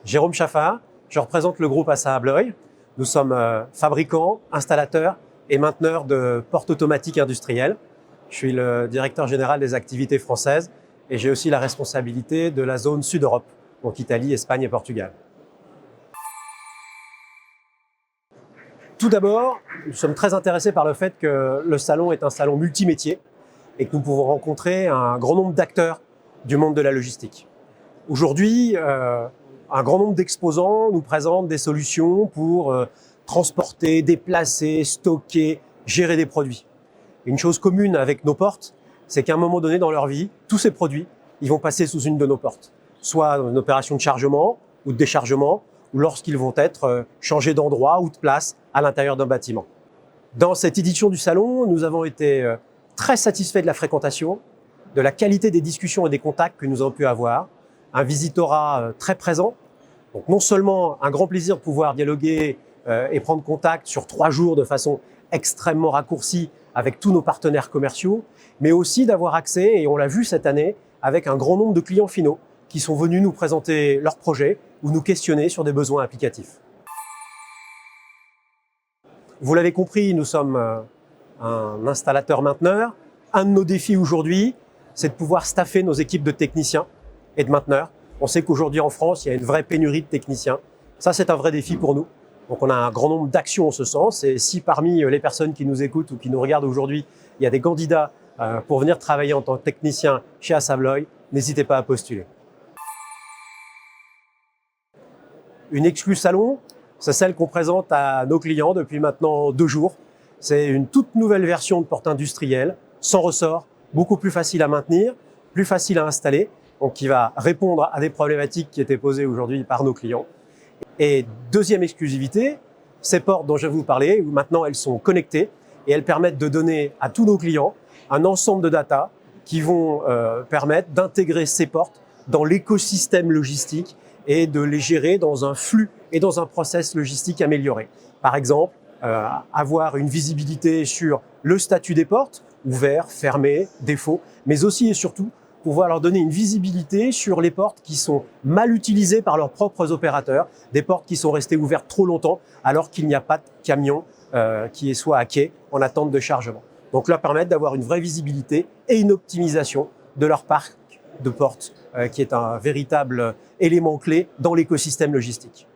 Jérôme Chaffard, je représente le groupe ASSA ABLOY. Nous sommes fabricants, installateurs et mainteneurs de portes automatiques industrielles. Je suis le directeur général des activités françaises et j'ai aussi la responsabilité de la zone Sud-Europe, donc Italie, Espagne et Portugal. Tout d'abord, nous sommes très intéressés par le fait que le salon est un salon multimétier et que nous pouvons rencontrer un grand nombre d'acteurs du monde de la logistique. Aujourd'hui, un grand nombre d'exposants nous présentent des solutions pour transporter, déplacer, stocker, gérer des produits. Une chose commune avec nos portes, c'est qu'à un moment donné dans leur vie, tous ces produits, ils vont passer sous une de nos portes. Soit une opération de chargement ou de déchargement, ou lorsqu'ils vont être changés d'endroit ou de place à l'intérieur d'un bâtiment. Dans cette édition du salon, nous avons été très satisfaits de la fréquentation, de la qualité des discussions et des contacts que nous avons pu avoir, un visitorat très présent. Donc non seulement un grand plaisir de pouvoir dialoguer et prendre contact sur 3 jours de façon extrêmement raccourcie avec tous nos partenaires commerciaux, mais aussi d'avoir accès, et on l'a vu cette année, avec un grand nombre de clients finaux qui sont venus nous présenter leurs projets ou nous questionner sur des besoins applicatifs. Vous l'avez compris, nous sommes un installateur-mainteneur. Un de nos défis aujourd'hui, c'est de pouvoir staffer nos équipes de techniciens et de mainteneurs. On sait qu'aujourd'hui en France, il y a une vraie pénurie de techniciens. Ça, c'est un vrai défi pour nous. Donc on a un grand nombre d'actions en ce sens. Et si parmi les personnes qui nous écoutent ou qui nous regardent aujourd'hui, il y a des candidats pour venir travailler en tant que technicien chez ASSA ABLOY, n'hésitez pas à postuler. Une exclue salon, c'est celle qu'on présente à nos clients depuis maintenant 2 jours. C'est une toute nouvelle version de porte industrielle, sans ressort, beaucoup plus facile à maintenir, plus facile à installer, donc qui va répondre à des problématiques qui étaient posées aujourd'hui par nos clients. Et deuxième exclusivité, ces portes dont je vais vous parler, maintenant elles sont connectées et elles permettent de donner à tous nos clients un ensemble de data qui vont permettre d'intégrer ces portes dans l'écosystème logistique et de les gérer dans un flux et dans un process logistique amélioré. Par exemple, avoir une visibilité sur le statut des portes, ouvert, fermé, défaut, mais aussi et surtout pouvoir leur donner une visibilité sur les portes qui sont mal utilisées par leurs propres opérateurs, des portes qui sont restées ouvertes trop longtemps alors qu'il n'y a pas de camion qui soit à quai en attente de chargement. Donc leur permettre d'avoir une vraie visibilité et une optimisation de leur parc de portes qui est un véritable élément clé dans l'écosystème logistique.